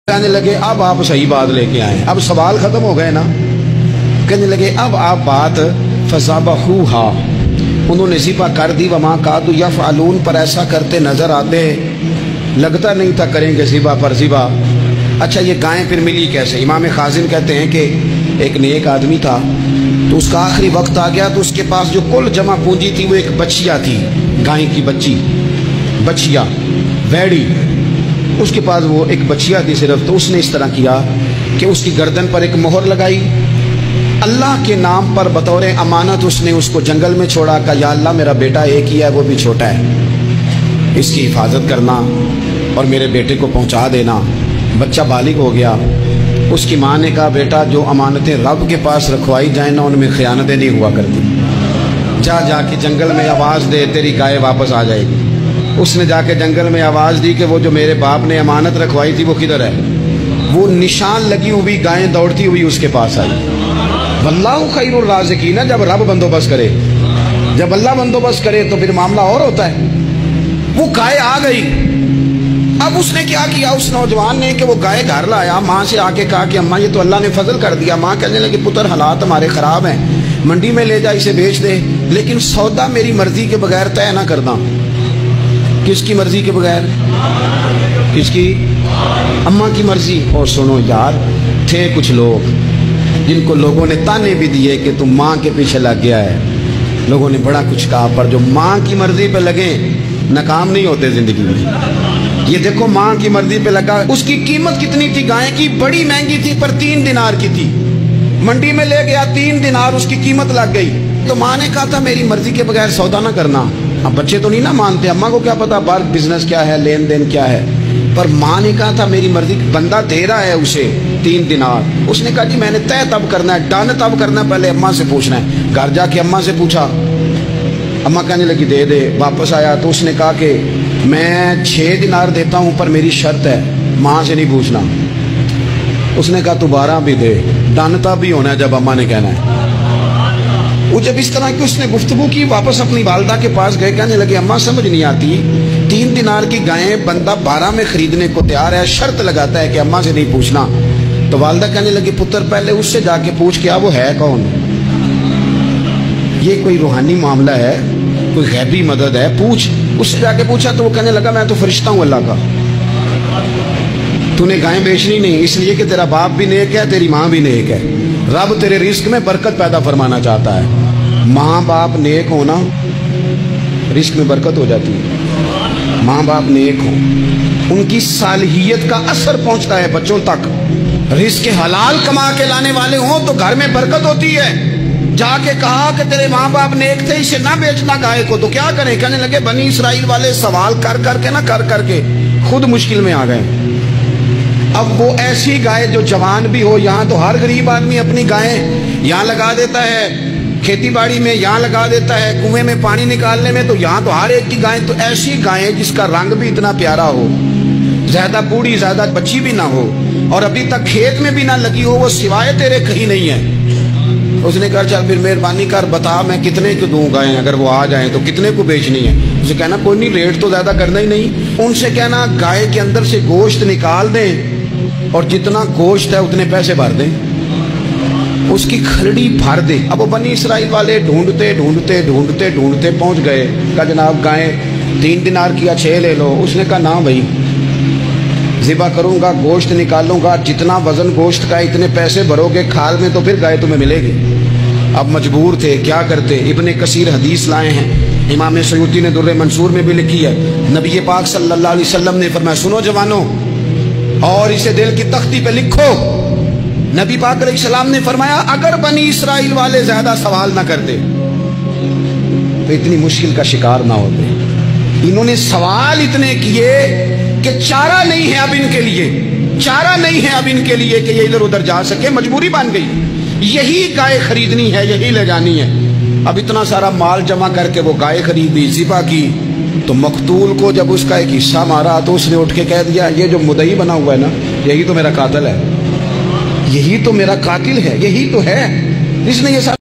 کہنے لگے اب آپ صحیح بات لے کے آئیں، اب سوال ختم ہو گئے نا. کہنے لگے اب آپ بات فَذَبَحُوهَا، انہوں نے ذبح کر دی. وَمَا كَادُوا يَفْعَلُونَ، پر ایسا کرتے نظر آتے، لگتا نہیں تھا کریں گے ذبح پر ذبح. اچھا یہ گائیں پھر ملی کیسے؟ امام خازن کہتے ہیں کہ ایک نیک آدمی تھا تو اس کا آخری وقت آ گیا تو اس کے پاس جو کل جمع پونجی تھی وہ ایک بچیا تھی، گائیں کی بچیا ویڑی، اس کے پاس وہ ایک بچیا تھی صرف. تو اس نے اس طرح کیا کہ اس کی گردن پر ایک مہر لگائی، اللہ کے نام پر بطور امانت اس نے اس کو جنگل میں چھوڑا. کہا یا اللہ میرا بیٹا ایک ہی ہے، وہ بھی چھوٹا ہے، اس کی حفاظت کرنا اور میرے بیٹے کو پہنچا دینا. بچہ بالغ ہو گیا. اس کی ماں نے کہا بیٹا جو امانتیں رب کے پاس رکھوائی جائیں نا ان میں خیانتیں نہیں ہوا کرتی، جا کے جنگل میں آواز دے تیری گائے واپس آ جائے گی. اس نے جا کے جنگل میں آواز دی کہ وہ جو میرے باپ نے امانت رکھوائی تھی وہ کدھر ہے. وہ نشان لگی ہوئی گائیں دوڑتی ہوئی اس کے پاس آئی. واللہ خیر الرازقین، جب رب بندوبست کرے، جب اللہ بندوبست کرے تو پھر معاملہ اور ہوتا ہے. وہ گائے آ گئی. اب اس نے کیا کیا اس نوجوان نے کہ وہ گائے گھر لایا، ماں سے آ کے کہا کہ اماں یہ تو اللہ نے فضل کر دیا. ماں کہنے لگی پتر حالات ہمارے خراب ہیں، منڈی میں لے جا اسے بیچ دے، لیکن سودا میری مرضی کے بغیر طے نہ کرنا. کس کی مرضی کے بغیر؟ کس کی؟ اماں کی مرضی. اور سنو یار، تھے کچھ لوگ جن کو لوگوں نے تانے بھی دیے کہ تم ماں کے پیچھے لگ گیا ہے، لوگوں نے بڑا کچھ کہا، پر جو ماں کی مرضی پہ لگے ناکام نہیں ہوتے زندگی میں. یہ دیکھو ماں کی مرضی پہ لگا. اس کی قیمت کتنی تھی گائے کی؟ بڑی مہنگی تھی، پر 3 دینار کی تھی. منڈی میں لے گیا 3 دینار اس کی قیمت لگ گئی. تو ماں نے کہا تھا میری مرضی کے بغیر سودا نہ کرنا. اب بچے تو نہیں نہ مانتے، اماں کو کیا پتا بار بزنس کیا ہے، لین دین کیا ہے. پر ماں نے کہا تھا میری مرضی. بندہ دے رہا ہے اسے 3 دینار. اس نے کہا جی میں نے طے تب کرنا ہے، ڈن تب کرنا ہے، پہلے اماں سے پوچھنا ہے. گھر جا کے اماں سے پوچھا، اماں کہنے لگی دے دے. واپس آیا تو اس نے کہا کہ میں 6 دینار دیتا ہوں پر میری شرط ہے، ماں سے نہیں پوچھنا. اس نے کہا تو 12 بھی دے، ڈانتا بھی ہونا ہے جب اماں نے کہنا ہے. وہ جب اس طرح کی اس نے گفتگو کی، واپس اپنی والدہ کے پاس گئے. کہنے لگے اماں سمجھ نہیں آتی، 3 دینار کی گائیں بندہ 12 میں خریدنے کو تیار ہے، شرط لگاتا ہے کہ اماں سے نہیں پوچھنا. تو والدہ کہنے لگی پتر پہلے اس سے جا کے پوچھ کیا وہ ہے کون. یہ کوئی روحانی معاملہ ہے، کوئی غیبی مدد ہے، پوچھ. اس سے جا کے پوچھا تو وہ کہنے لگا میں تو فرشتہ ہوں اللہ کا، تو نے گائیں بیچنی نہیں، اس لیے کہ تیرا باپ بھی نیک ہے، تیری ماں بھی نیک ہے. رب تیرے رزق میں برکت پیدا فرمانا چاہتا ہے. ماں باپ نیک ہونا رزق میں برکت ہو جاتی ہے. ماں باپ نیک ہوں، ان کی صالحیت کا اثر پہنچتا ہے بچوں تک. رزق حلال کما کے لانے والے ہوں تو گھر میں برکت ہوتی ہے. جا کے کہا کہ تیرے ماں باپ نیک تھے، اسے نہ بیچنا گائے کو، تو کیا کریں؟ کہنے لگے بنی اسرائیل والے سوال کر کر کے خود مشکل میں آ گئے. اب وہ ایسی گائے جو جوان بھی ہو، یہاں تو ہر غریب آدمی اپنی گائیں یہاں لگا دیتا ہے، کھیتی باڑی میں یہاں لگا دیتا ہے، کنویں میں پانی نکالنے میں، تو یہاں تو ہر ایک کی گائیں. تو ایسی گائیں جس کا رنگ بھی اتنا پیارا ہو، زیادہ بوڑھی زیادہ بچی بھی نہ ہو، اور ابھی تک کھیت میں بھی نہ لگی ہو، وہ سوائے تیرے کہیں نہیں ہے. اس نے کہا چل پھر مہربانی کر بتا میں کتنے کو دوں گائیں، اگر وہ آ جائیں تو کتنے کو بیچنی ہے. اسے کہنا کوئی نہیں، ریٹ تو زیادہ کرنا ہی نہیں. ان سے کہنا گائے کے اندر سے گوشت نکال دیں اور جتنا گوشت ہے اتنے پیسے بھر دیں، اس کی کھلڑی بھر دیں. اب وہ بنی اسرائیل والے ڈھونڈتے پہنچ گئے. کہا جناب گائیں 3 دینار کیا 6 لے لو. اس نے کہا نہ بھائی، ذبح کروں گا، گوشت نکالوں گا، جتنا وزن گوشت کا اتنے پیسے بھرو گے کھال میں تو پھر گائے تمہیں ملے گی. اب مجبور تھے، کیا کرتے؟ ابن کثیر حدیث لائے ہیں، امام سیوطی نے در منصور میں بھی لکھی ہے. نبی پاک صلی اللہ علیہ وسلم نے فرمایا سنو جوانوں، اور اسے دل کی تختی پہ لکھو. نبی پاک علیہ السلام نے فرمایا اگر بنی اسرائیل والے زیادہ سوال نہ کرتے تو اتنی مشکل کا شکار نہ ہوتے. انہوں نے سوال اتنے کیے کہ چارہ نہیں ہے اب ان کے لیے، چارہ نہیں ہے اب ان کے لیے کہ یہ ادھر ادھر جا سکے. مجبوری بن گئی، یہی گائے خریدنی ہے، یہی لے جانی ہے. اب اتنا سارا مال جمع کر کے وہ گائے خریدی، ذبح کی. تو مقتول کو جب اس کا ایک حصہ مارا تو اس نے اٹھ کے کہہ دیا یہ جو مدعی بنا ہوا ہے نا، یہی تو میرا قاتل ہے، یہی تو میرا قاتل ہے، یہی تو ہے، اس نے یہ